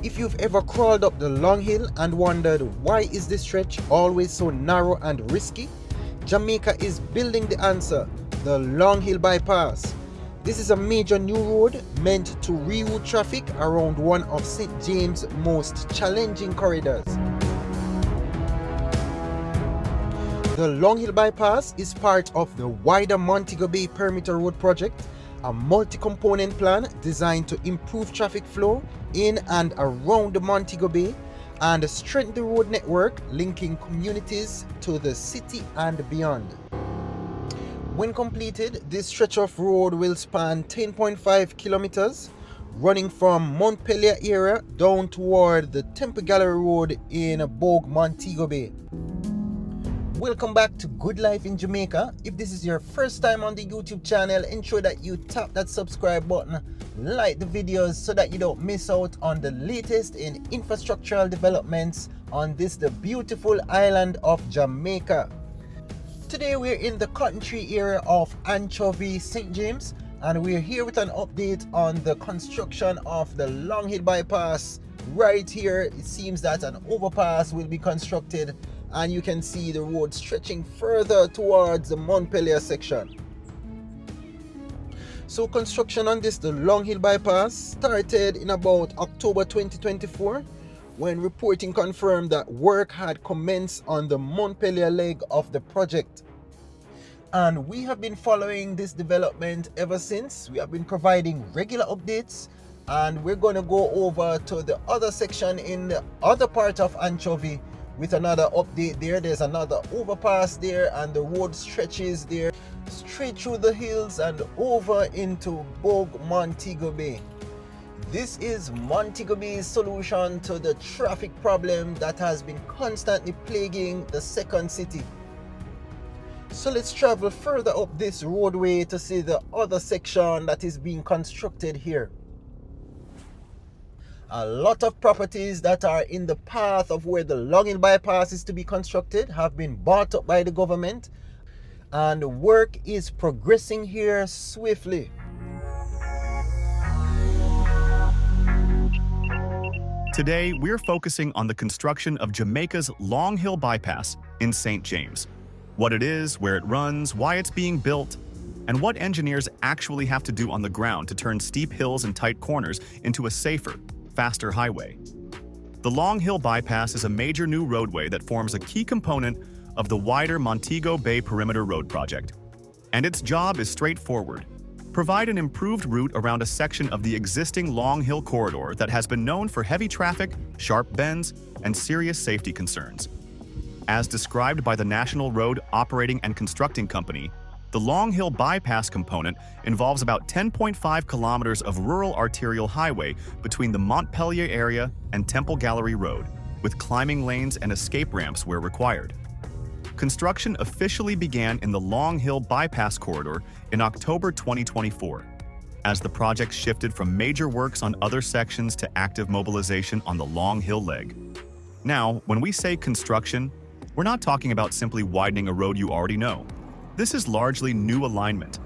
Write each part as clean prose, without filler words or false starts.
If you've ever crawled up the long hill and wondered why is this stretch always so narrow and risky, Jamaica is building the answer, the Long Hill Bypass. This is a major new road meant to reroute traffic around one of St. James' most challenging corridors. The Long Hill Bypass is part of the wider Montego Bay Perimeter Road project, a multi-component plan designed to improve traffic flow in and around the Montego Bay and strengthen the road network linking communities to the city and beyond. When completed, this stretch of road will span 10.5 kilometers, running from Montpelier area down toward the Temple Gallery Road in Bogue, Montego Bay. Welcome back to Good Life in Jamaica. If this is your first time on the YouTube channel, ensure that you tap that subscribe button, like the videos so that you don't miss out on the latest in infrastructural developments on the beautiful island of Jamaica. Today we're in the cotton tree area of Anchovy, St. James, and we're here with an update on the construction of the Long Hill Bypass. Right here, it seems that an overpass will be constructed, and you can see the road stretching further towards the Montpelier section. So construction on the Long Hill Bypass started in about October 2024, when reporting confirmed that work had commenced on the Montpelier leg of the project. And we have been following this development ever since. We have been providing regular updates, and we're going to go over to the other section in the other part of Anchovy with another update there. There's another overpass there, and the road stretches there straight through the hills and over into Bogue, Montego Bay. This is Montego Bay's solution to the traffic problem that has been constantly plaguing the second city. So let's travel further up this roadway to see the other section that is being constructed here. A lot of properties that are in the path of where the Long Hill Bypass is to be constructed have been bought up by the government, and work is progressing here swiftly. Today, we're focusing on the construction of Jamaica's Long Hill Bypass in St. James. What it is, where it runs, why it's being built, and what engineers actually have to do on the ground to turn steep hills and tight corners into a safer, faster highway. The Long Hill Bypass is a major new roadway that forms a key component of the wider Montego Bay Perimeter Road project. And its job is straightforward: provide an improved route around a section of the existing Long Hill corridor that has been known for heavy traffic, sharp bends, and serious safety concerns. As described by the National Road Operating and Constructing Company, the Long Hill Bypass component involves about 10.5 kilometers of rural arterial highway between the Montpelier area and Temple Gallery Road, with climbing lanes and escape ramps where required. Construction officially began in the Long Hill Bypass corridor in October 2024, as the project shifted from major works on other sections to active mobilization on the Long Hill leg. Now, when we say construction, we're not talking about simply widening a road you already know. This is largely new alignment,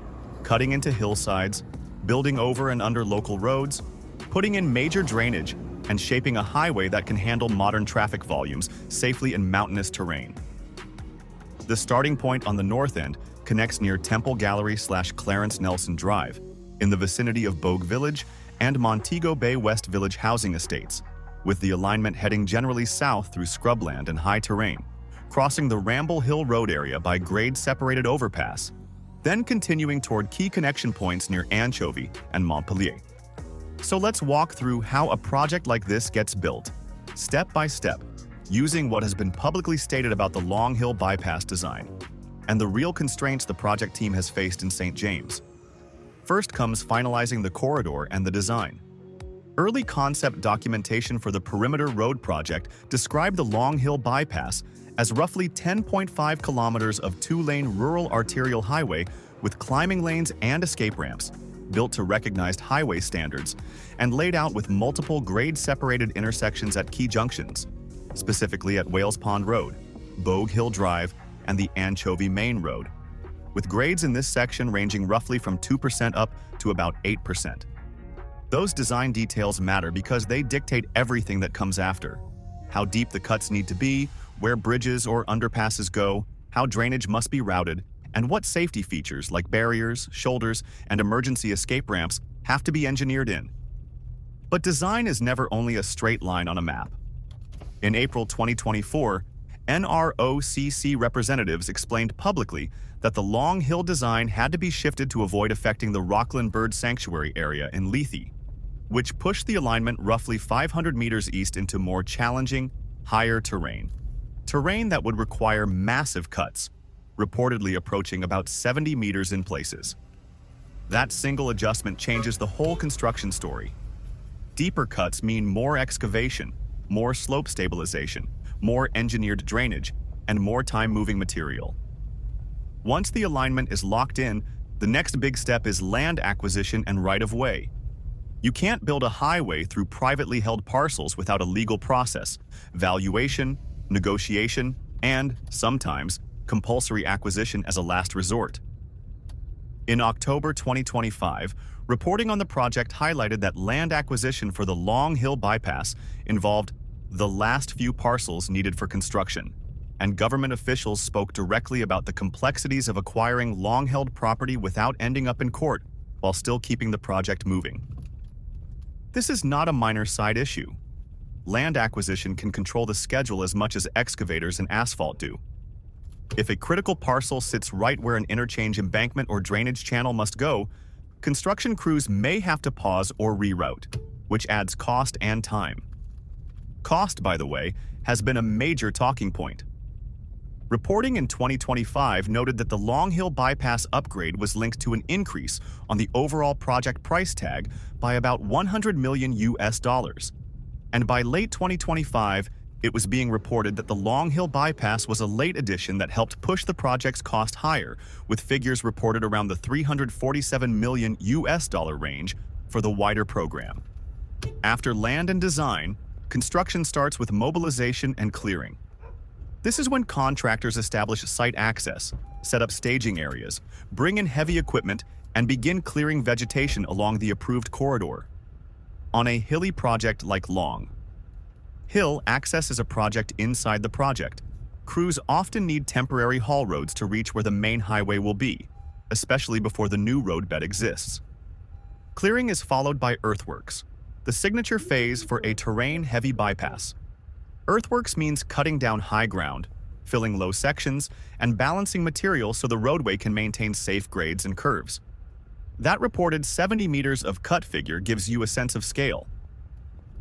cutting into hillsides, building over and under local roads, putting in major drainage, and shaping a highway that can handle modern traffic volumes safely in mountainous terrain. The starting point on the north end connects near Temple Gallery/Clarence Nelson Drive, in the vicinity of Bogue Village and Montego Bay West Village housing estates, with the alignment heading generally south through scrubland and high terrain, crossing the Ramble Hill Road area by grade-separated overpass, then continuing toward key connection points near Anchovy and Montpelier. So let's walk through how a project like this gets built, step by step, using what has been publicly stated about the Long Hill Bypass design, and the real constraints the project team has faced in St. James. First comes finalizing the corridor and the design. Early concept documentation for the Perimeter Road project described the Long Hill Bypass as roughly 10.5 kilometers of two-lane rural arterial highway with climbing lanes and escape ramps, built to recognized highway standards, and laid out with multiple grade-separated intersections at key junctions, specifically at Wales Pond Road, Bogue Hill Drive, and the Anchovy Main Road, with grades in this section ranging roughly from 2% up to about 8%. Those design details matter because they dictate everything that comes after. How deep the cuts need to be, where bridges or underpasses go, how drainage must be routed, and what safety features like barriers, shoulders, and emergency escape ramps have to be engineered in. But design is never only a straight line on a map. In April 2024, NROCC representatives explained publicly that the Long Hill design had to be shifted to avoid affecting the Rockland Bird Sanctuary area in Lethe, which pushed the alignment roughly 500 meters east into more challenging, higher terrain. Terrain that would require massive cuts, reportedly approaching about 70 meters in places. That single adjustment changes the whole construction story. Deeper cuts mean more excavation, more slope stabilization, more engineered drainage, and more time-moving material. Once the alignment is locked in, the next big step is land acquisition and right-of-way. You can't build a highway through privately held parcels without a legal process, valuation, negotiation, and, sometimes, compulsory acquisition as a last resort. In October 2025, reporting on the project highlighted that land acquisition for the Long Hill Bypass involved the last few parcels needed for construction, and government officials spoke directly about the complexities of acquiring long-held property without ending up in court while still keeping the project moving. This is not a minor side issue. Land acquisition can control the schedule as much as excavators and asphalt do. If a critical parcel sits right where an interchange embankment or drainage channel must go, construction crews may have to pause or reroute, which adds cost and time. Cost, by the way, has been a major talking point. Reporting in 2025 noted that the Long Hill Bypass upgrade was linked to an increase on the overall project price tag by about $100 million. And by late 2025, it was being reported that the Long Hill Bypass was a late addition that helped push the project's cost higher, with figures reported around the $347 million range for the wider program. After land and design, construction starts with mobilization and clearing. This is when contractors establish site access, set up staging areas, bring in heavy equipment, and begin clearing vegetation along the approved corridor. On a hilly project like Long Hill, access is a project inside the project. Crews often need temporary haul roads to reach where the main highway will be, especially before the new roadbed exists. Clearing is followed by earthworks, the signature phase for a terrain-heavy bypass. Earthworks means cutting down high ground, filling low sections, and balancing material so the roadway can maintain safe grades and curves. That reported 70 meters of cut figure gives you a sense of scale.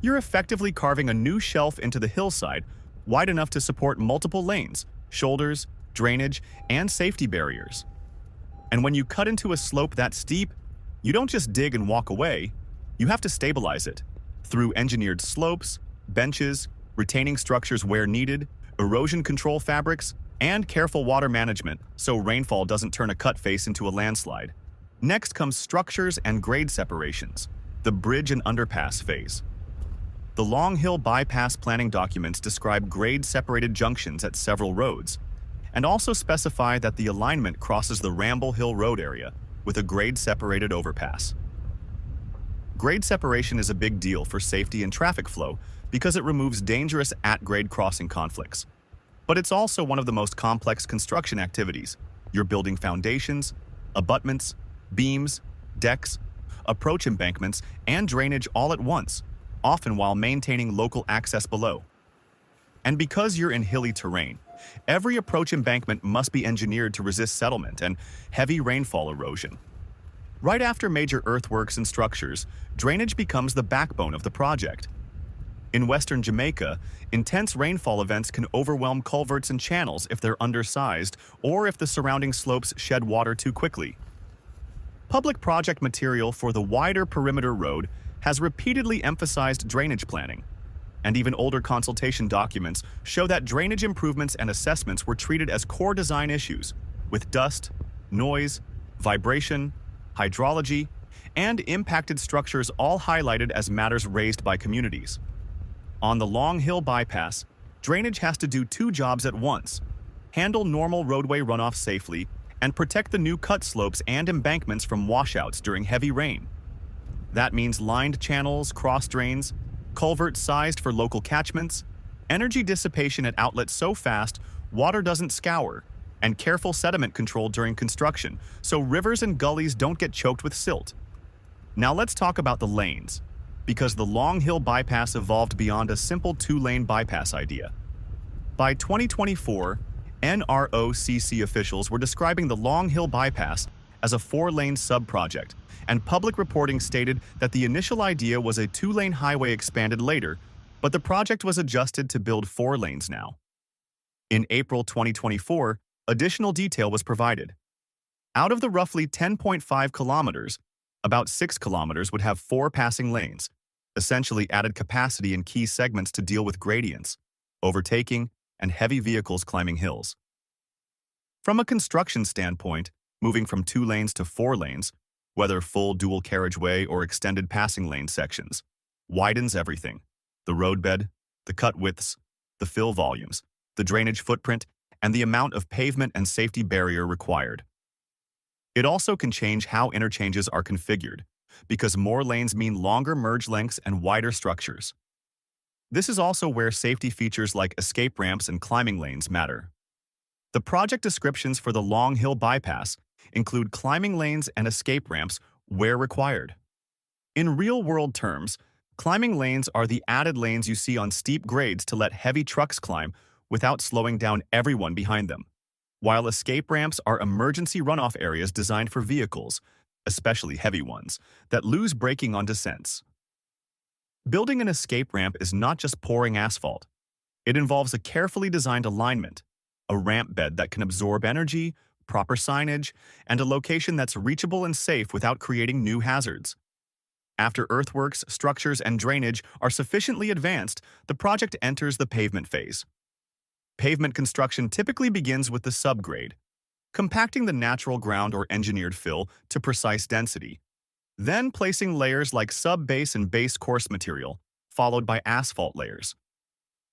You're effectively carving a new shelf into the hillside, wide enough to support multiple lanes, shoulders, drainage, and safety barriers. And when you cut into a slope that steep, you don't just dig and walk away, you have to stabilize it through engineered slopes, benches, retaining structures where needed, erosion control fabrics, and careful water management so rainfall doesn't turn a cut face into a landslide. Next comes structures and grade separations, the bridge and underpass phase. The Long Hill Bypass planning documents describe grade-separated junctions at several roads, and also specify that the alignment crosses the Ramble Hill Road area with a grade-separated overpass. Grade separation is a big deal for safety and traffic flow because it removes dangerous at-grade crossing conflicts. But it's also one of the most complex construction activities. You're building foundations, abutments, beams, decks, approach embankments, and drainage all at once, often while maintaining local access below. And because you're in hilly terrain, every approach embankment must be engineered to resist settlement and heavy rainfall erosion. Right after major earthworks and structures, drainage becomes the backbone of the project. In western Jamaica, intense rainfall events can overwhelm culverts and channels if they're undersized or if the surrounding slopes shed water too quickly. Public project material for the wider perimeter road has repeatedly emphasized drainage planning, and even older consultation documents show that drainage improvements and assessments were treated as core design issues, with dust, noise, vibration, hydrology, and impacted structures all highlighted as matters raised by communities. On the Long Hill Bypass, drainage has to do two jobs at once: handle normal roadway runoff safely and protect the new cut slopes and embankments from washouts during heavy rain. That means lined channels, cross drains, culverts sized for local catchments, energy dissipation at outlets so fast water doesn't scour, and careful sediment control during construction so rivers and gullies don't get choked with silt. Now let's talk about the lanes, because the Long Hill Bypass evolved beyond a simple two-lane bypass idea. By 2024, NROCC officials were describing the Long Hill Bypass as a four-lane sub-project, and public reporting stated that the initial idea was a two-lane highway expanded later, but the project was adjusted to build 4 lanes now. In April 2024, additional detail was provided. Out of the roughly 10.5 kilometers, about 6 kilometers would have 4 passing lanes, essentially added capacity in key segments to deal with gradients, overtaking, and heavy vehicles climbing hills. From a construction standpoint, moving from 2 lanes to 4 lanes, whether full dual carriageway or extended passing lane sections, widens everything: the roadbed, the cut widths, the fill volumes, the drainage footprint, and the amount of pavement and safety barrier required. It also can change how interchanges are configured, because more lanes mean longer merge lengths and wider structures. This is also where safety features like escape ramps and climbing lanes matter. The project descriptions for the Long Hill Bypass include climbing lanes and escape ramps where required. In real-world terms, climbing lanes are the added lanes you see on steep grades to let heavy trucks climb without slowing down everyone behind them, while escape ramps are emergency runoff areas designed for vehicles, especially heavy ones, that lose braking on descents. Building an escape ramp is not just pouring asphalt. It involves a carefully designed alignment, a ramp bed that can absorb energy, proper signage, and a location that's reachable and safe without creating new hazards. After earthworks, structures, and drainage are sufficiently advanced, the project enters the pavement phase. Pavement construction typically begins with the subgrade, compacting the natural ground or engineered fill to precise density, then placing layers like sub-base and base coarse material, followed by asphalt layers.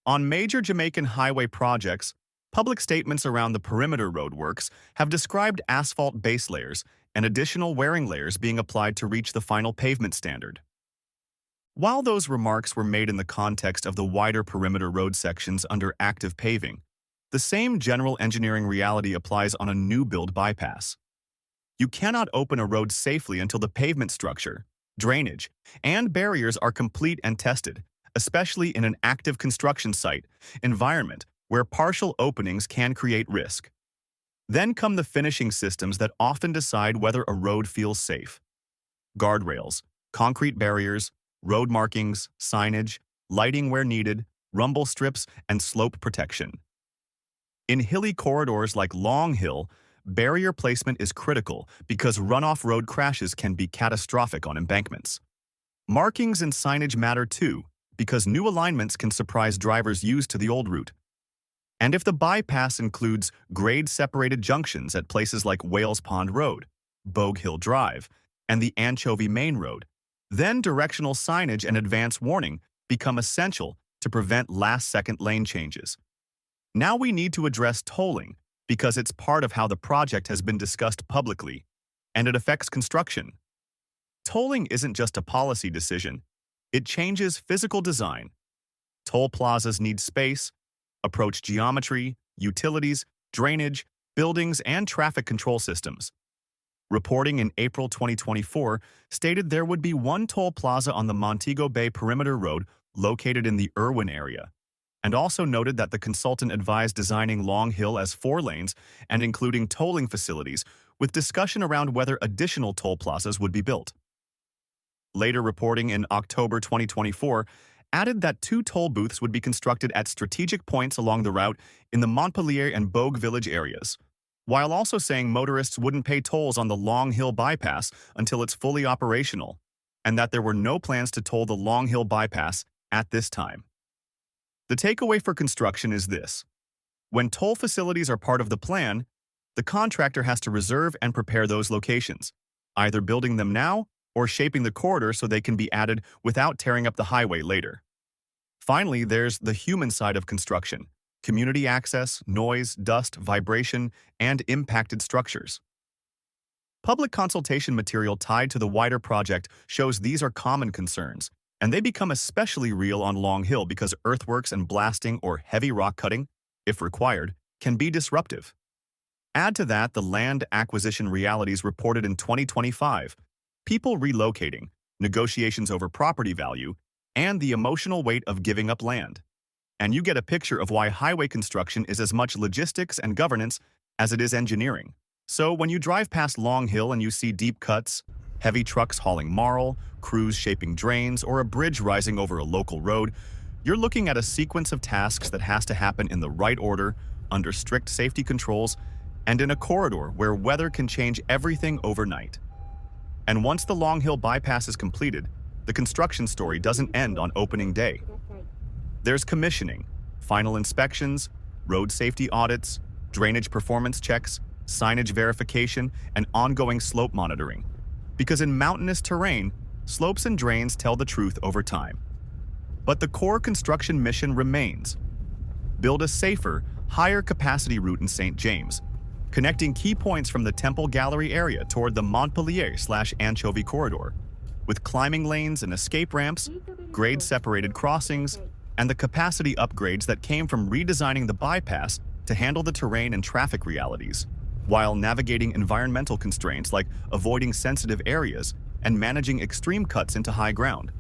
On major Jamaican highway projects, public statements around the perimeter roadworks have described asphalt base layers and additional wearing layers being applied to reach the final pavement standard. While those remarks were made in the context of the wider perimeter road sections under active paving, the same general engineering reality applies on a new build bypass. You cannot open a road safely until the pavement structure, drainage, and barriers are complete and tested, especially in an active construction site environment where partial openings can create risk. Then come the finishing systems that often decide whether a road feels safe: guardrails, concrete barriers, road markings, signage, lighting where needed, rumble strips, and slope protection. In hilly corridors like Long Hill, barrier placement is critical because runoff road crashes can be catastrophic on embankments. Markings and signage matter too, because new alignments can surprise drivers used to the old route. And if the bypass includes grade-separated junctions at places like Wales Pond Road, Bogue Hill Drive, and the Anchovy Main Road, then directional signage and advance warning become essential to prevent last-second lane changes. Now we need to address tolling, because it's part of how the project has been discussed publicly, and it affects construction. Tolling isn't just a policy decision. It changes physical design. Toll plazas need space, approach geometry, utilities, drainage, buildings, and traffic control systems. Reporting in April 2024 stated there would be one toll plaza on the Montego Bay Perimeter Road located in the Irwin area, and also noted that the consultant advised designing Long Hill as 4 lanes and including tolling facilities, with discussion around whether additional toll plazas would be built. Later reporting in October 2024 added that 2 toll booths would be constructed at strategic points along the route in the Montpelier and Bogue Village areas, while also saying motorists wouldn't pay tolls on the Long Hill Bypass until it's fully operational, and that there were no plans to toll the Long Hill Bypass at this time. The takeaway for construction is this: when toll facilities are part of the plan, the contractor has to reserve and prepare those locations, either building them now or shaping the corridor so they can be added without tearing up the highway later. Finally, there's the human side of construction: community access, noise, dust, vibration, and impacted structures. Public consultation material tied to the wider project shows these are common concerns, and they become especially real on Long Hill because earthworks and blasting or heavy rock cutting, if required, can be disruptive. Add to that the land acquisition realities reported in 2025, people relocating, negotiations over property value, and the emotional weight of giving up land. And you get a picture of why highway construction is as much logistics and governance as it is engineering. So when you drive past Long Hill and you see deep cuts, heavy trucks hauling marl, crews shaping drains, or a bridge rising over a local road, you're looking at a sequence of tasks that has to happen in the right order, under strict safety controls, and in a corridor where weather can change everything overnight. And once the Long Hill bypass is completed, the construction story doesn't end on opening day. There's commissioning, final inspections, road safety audits, drainage performance checks, signage verification, and ongoing slope monitoring. Because in mountainous terrain, slopes and drains tell the truth over time. But the core construction mission remains: build a safer, higher capacity route in St. James, connecting key points from the Temple Gallery area toward the Montpelier/Anchovy corridor, with climbing lanes and escape ramps, grade-separated crossings, and the capacity upgrades that came from redesigning the bypass to handle the terrain and traffic realities, while navigating environmental constraints like avoiding sensitive areas and managing extreme cuts into high ground.